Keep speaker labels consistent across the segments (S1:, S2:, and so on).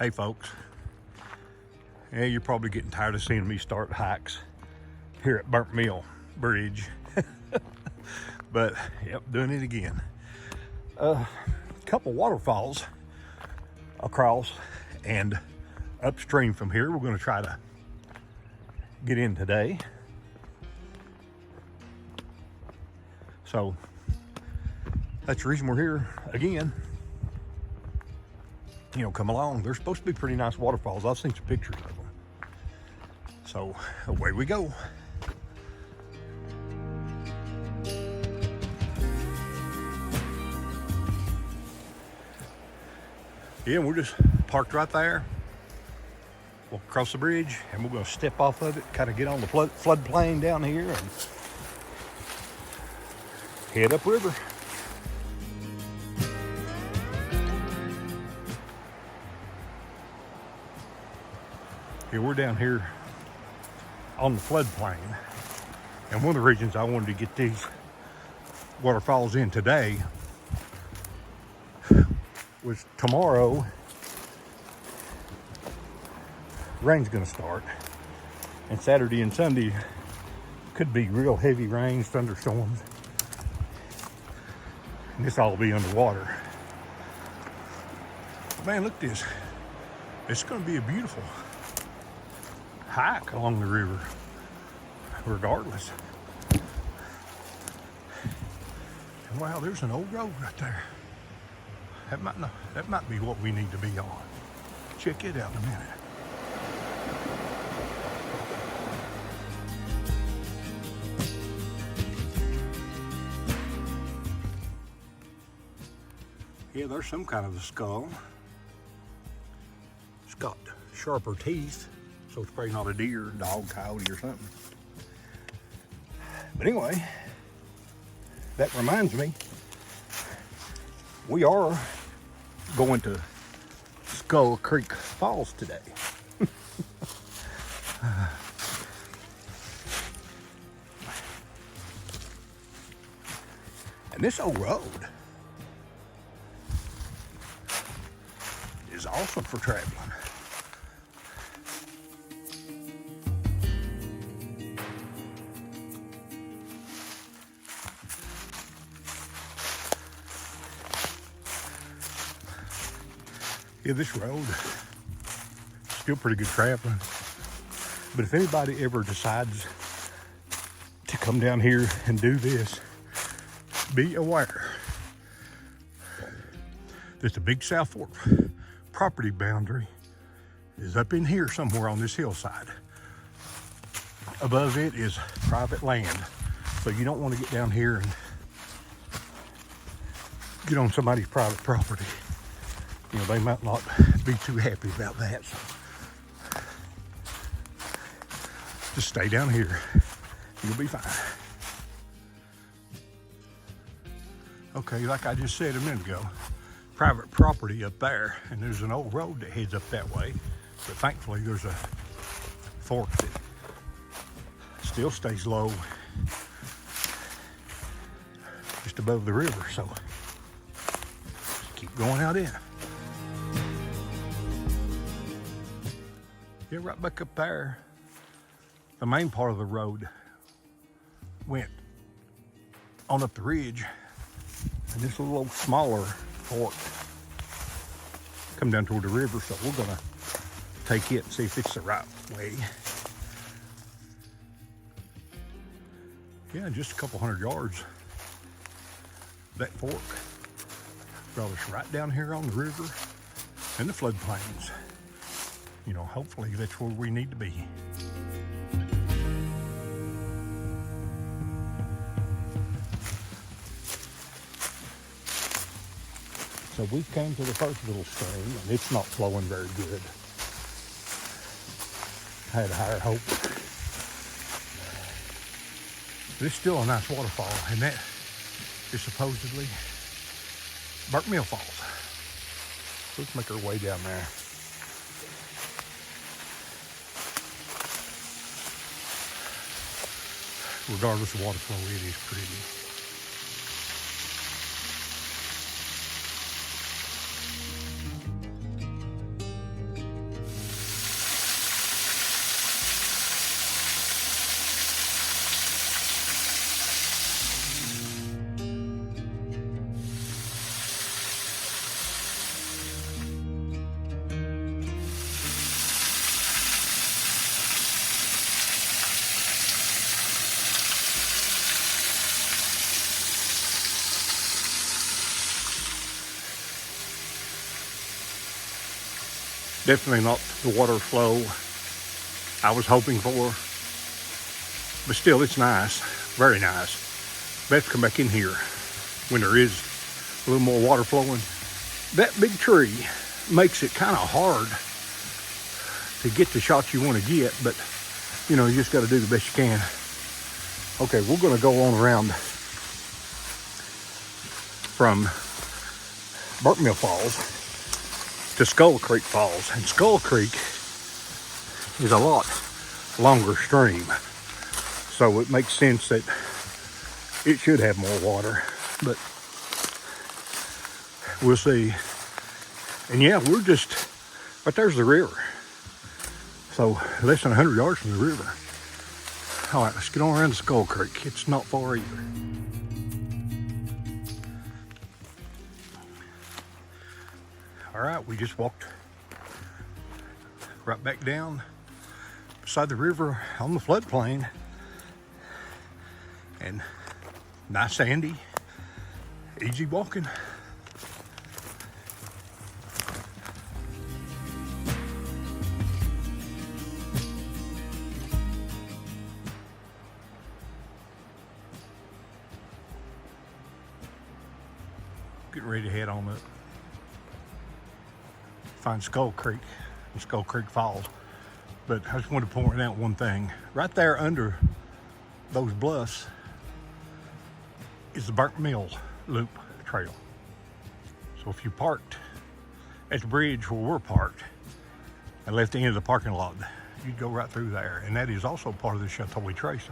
S1: Hey folks, yeah, you're probably getting tired of seeing me start hikes here at Burnt Mill Bridge, but yep, doing it again. A couple waterfalls across and upstream from here we're going to try to get in today. So that's the reason we're here again. You know, come along. They're supposed to be pretty nice waterfalls. I've seen some pictures of them. So away we go. Yeah, we're just parked right there. We'll cross the bridge and we're going to step off of it, kind of get on the floodplain down here and head upriver. Yeah, we're down here on the floodplain, and one of the reasons I wanted to get these waterfalls in today was tomorrow rain's going to start, and Saturday and Sunday could be real heavy rains, thunderstorms, and this all will be underwater. Man, look at this. It's going to be a beautiful hike along the river regardless. And wow, there's an old road right there. That might be what we need to be on. Check it out in a minute. Yeah, there's some kind of a skull. It's got sharper teeth, so it's probably not a deer, dog, coyote, or something. But anyway, that reminds me, we are going to Skull Creek Falls today. And this old road is awesome for traveling. Yeah, this road is still pretty good traveling. But if anybody ever decides to come down here and do this, be aware that the Big South Fork property boundary is up in here somewhere on this hillside. Above it is private land. So you don't want to get down here and get on somebody's private property. You know, they might not be too happy about that. So just stay down here. You'll be fine. Okay, like I just said a minute ago, private property up there, and there's an old road that heads up that way. But thankfully, there's a fork that still stays low just above the river. So just keep going out in. Yeah, right back up there, the main part of the road went on up the ridge, and this little old smaller fork come down toward the river, so we're gonna take it and see if it's the right way. Yeah, just a couple hundred yards, that fork brought us right down here on the river and the floodplains. You know, hopefully that's where we need to be. So we came to the first little stream, and it's not flowing very good. I had higher hope. But it's still a nice waterfall, and that is supposedly Burnt Mill Falls. So let's make our way down there. Regardless of water flow, it is pretty. Definitely not the water flow I was hoping for, but still it's nice, very nice. Best come back in here when there is a little more water flowing. That big tree makes it kind of hard to get the shots you want to get, but you know, you just got to do the best you can. Okay, we're going to go on around from Burnt Mill Falls to Skull Creek Falls, and Skull Creek is a lot longer stream, so it makes sense that it should have more water, but we'll see. And yeah, we're just right there's the river, so less than 100 yards from the river. All right, let's get on around to Skull Creek. It's not far either. All right, we just walked right back down beside the river on the floodplain, and nice sandy, easy walking. Getting ready to head on up, find Skull Creek and Skull Creek Falls. But I just wanted to point out one thing. Right there under those bluffs is the Burnt Mill Loop Trail. So if you parked at the bridge where we're parked and left the end of the parking lot, you'd go right through there. And that is also part of the Sheltowee Trace,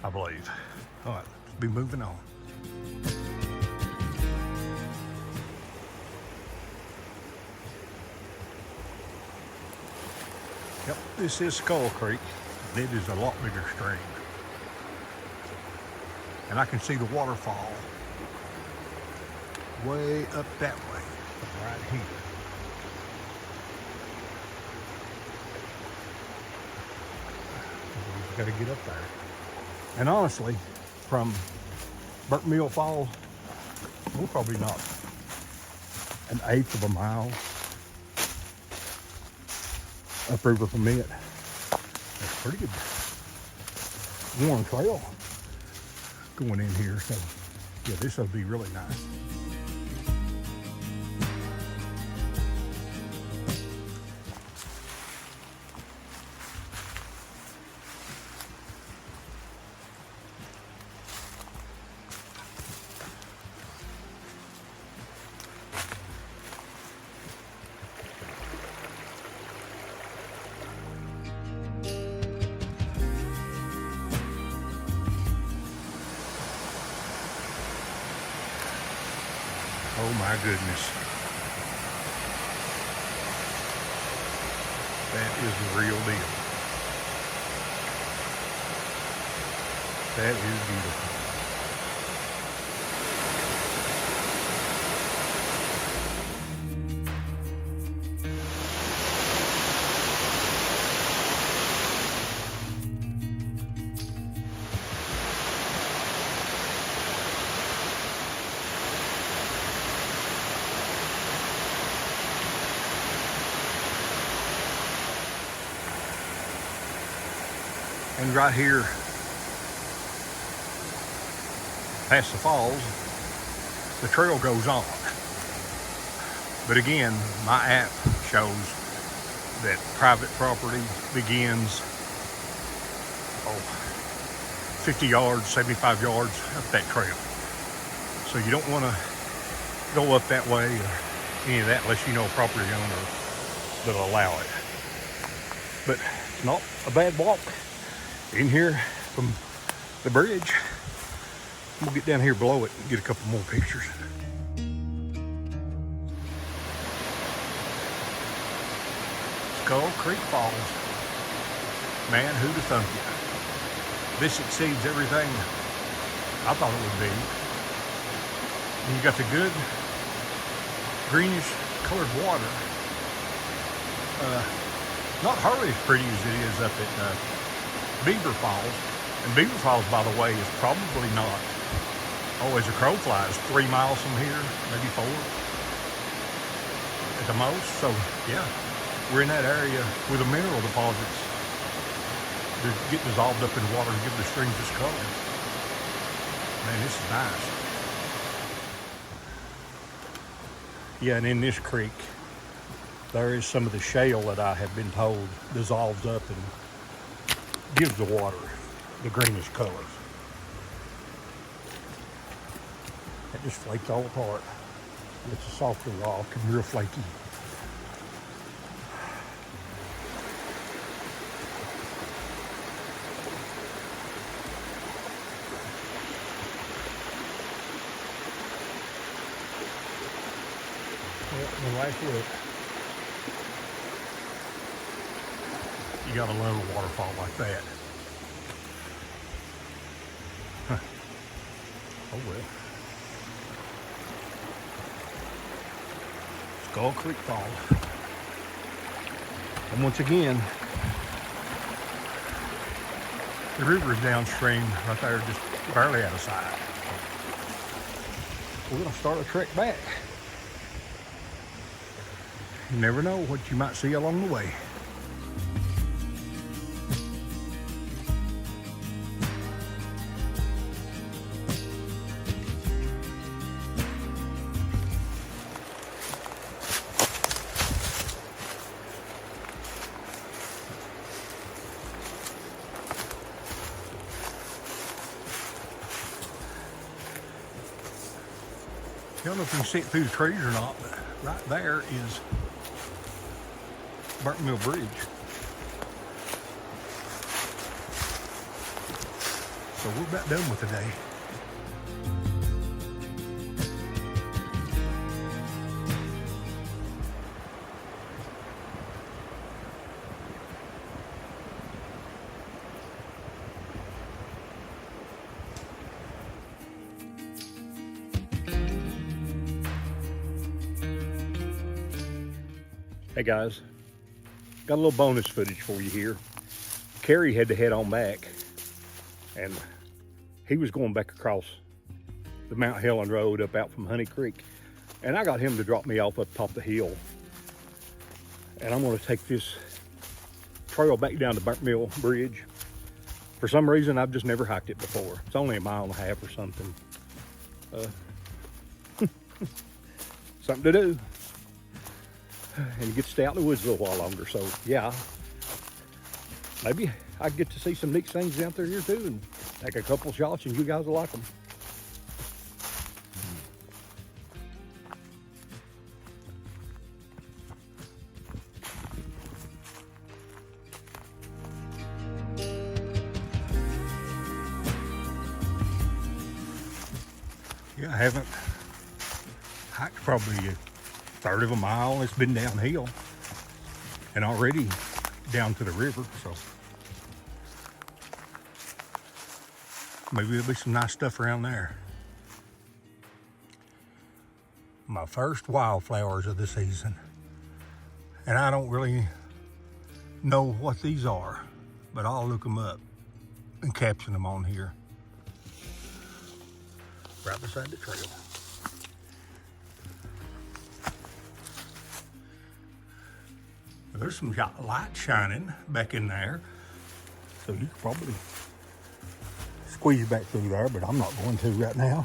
S1: I believe. All right, let's be moving on. Yep, this is Skull Creek. It is a lot bigger stream. And I can see the waterfall way up that way, right here. We've got to get up there. And honestly, from Burnt Mill Falls, we're probably not an eighth of a mile upriver from it. That's pretty good. Warm trail going in here, so yeah, this will be really nice. Oh my goodness. That is the real deal. That is beautiful. And right here, past the falls, the trail goes on. But again, my app shows that private property begins 50 yards, 75 yards up that trail. So you don't want to go up that way or any of that unless you know a property owner that'll allow it. But it's not a bad walk in here from the bridge. We'll get down here below it and get a couple more pictures. Skull Creek Falls. Man, who'd have thunk it? This exceeds everything I thought it would be. And you got the good greenish colored water. Not hardly as pretty as it is up at Beaver Falls. And Beaver Falls, by the way, is probably not, as a crow flies, 3 miles from here, maybe 4 at the most. So yeah, We're in that area where the mineral deposits get dissolved up in water and give the streams its color. Man, this is nice. Yeah, and in this creek, there is some of the shale that I have been told dissolves up and gives the water the greenish colors. It just flakes all apart. It's a softer rock and real flaky. And last look, you gotta love a waterfall like that. Huh. Oh well. Skull Creek Falls. And once again, the river is downstream right there, just barely out of sight. We're gonna start a trek back. You never know what you might see along the way. I don't know if you can see it through the trees or not, but right there is Burnt Mill Bridge. So we're about done with the day. Hey guys, got a little bonus footage for you here. Kerry had to head on back, and he was going back across the Mount Helen Road up out from Honey Creek, and I got him to drop me off up top the hill. And I'm going to take this trail back down to Burnt Mill Bridge. For some reason, I've just never hiked it before. It's only 1.5 miles or something. Something to do. And you get to stay out in the woods a little while longer. So yeah, maybe I get to see some neat things out there here too, and take a couple shots, and you guys will like them. Yeah, I haven't hiked probably a third of a mile. It's been downhill and already down to the river, so maybe there'll be some nice stuff around there. My first wildflowers of the season, and I don't really know what these are, but I'll look them up and caption them on here right beside the trail. There's some light shining back in there, so you could probably squeeze back through there, but I'm not going to right now.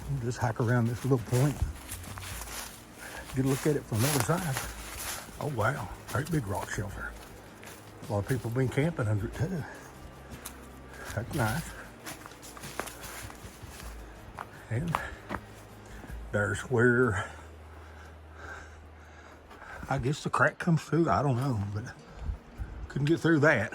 S1: I'll just hike around this little point, get a look at it from the other side. Oh wow, great big rock shelter. A lot of people have been camping under it too. That's nice. And there's where I guess the crack comes through. I don't know, but couldn't get through that.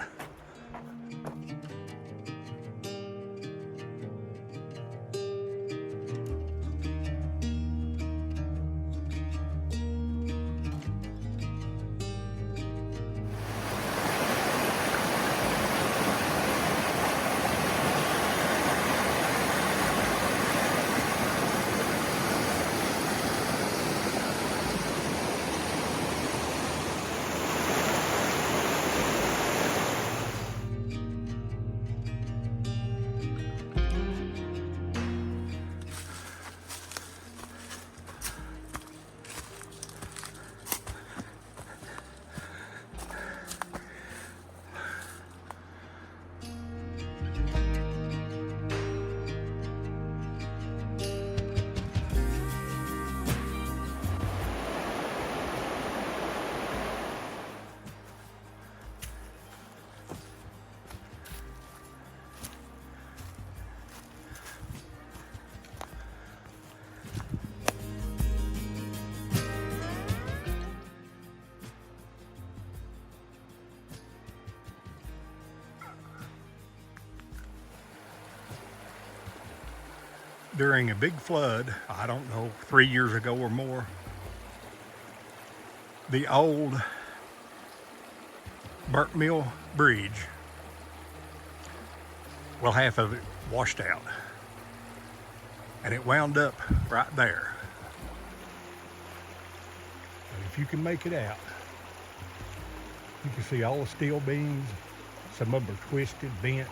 S1: during a big flood, I don't know, 3 years ago or more, the old Burnt Mill Bridge, well, half of it washed out. And it wound up right there. And if you can make it out, you can see all the steel beams. Some of them are twisted, bent.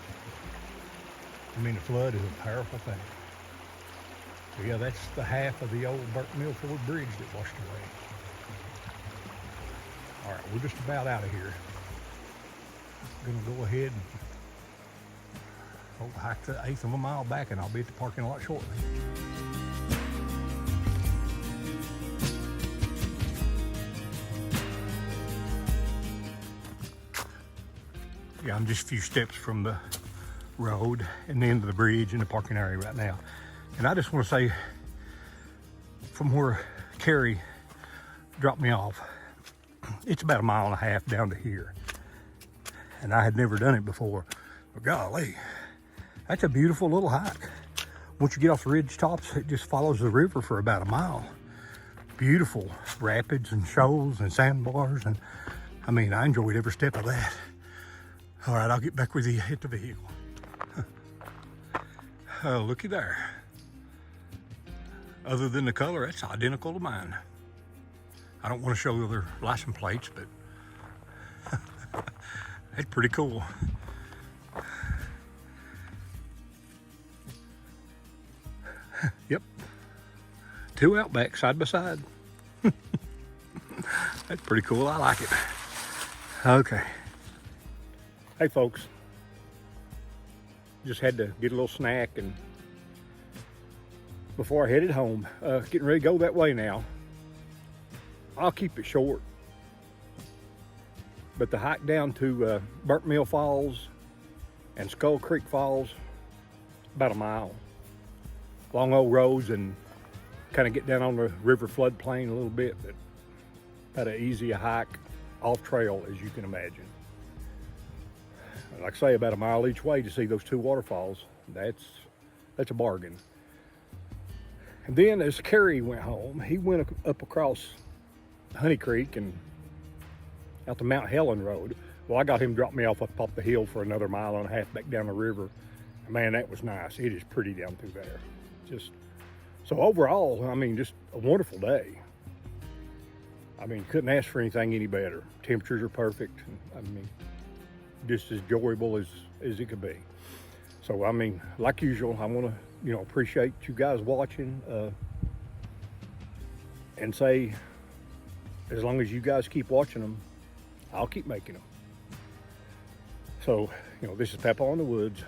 S1: I mean, the flood is a powerful thing. So yeah, that's the half of the old Burnt Mill Bridge that washed away. All right, we're just about out of here. I'm gonna go ahead and hike the 1/8 of a mile back, and I'll be at the parking lot shortly. Yeah, I'm just a few steps from the road and the end of the bridge in the parking area right now. And I just want to say, from where Kerry dropped me off, it's about 1.5 miles down to here. And I had never done it before, but golly, that's a beautiful little hike. Once you get off the ridge tops, it just follows the river for about 1 mile. Beautiful rapids and shoals and sandbars, and I mean, I enjoyed every step of that. All right, I'll get back with you at the vehicle. Oh, looky there. Other than the color, it's identical to mine. I don't want to show their license plates, but it's pretty cool. Yep, 2 Outbacks side by side. That's pretty cool, I like it. Okay. Hey folks, just had to get a little snack, and before I headed home, getting ready to go that way now. I'll keep it short, but the hike down to Burnt Mill Falls and Skull Creek Falls, about 1 mile. Long old roads, and kind of get down on the river floodplain a little bit, but about as easy a hike off trail as you can imagine. Like I say, about 1 mile each way to see those 2 waterfalls. That's a bargain. And then as Kerry went home, he went up across Honey Creek and out the Mount Helen Road. Well, I got him drop me off up the hill for another 1.5 miles back down the river. And man, that was nice. It is pretty down through there. Just so overall, I mean, just a wonderful day. I mean, couldn't ask for anything any better. Temperatures are perfect. I mean, just as enjoyable as it could be. So I mean, like usual, I want to appreciate you guys watching, and say, as long as you guys keep watching them, I'll keep making them. So this is Papa on the Woods.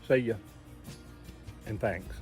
S1: See ya, and thanks.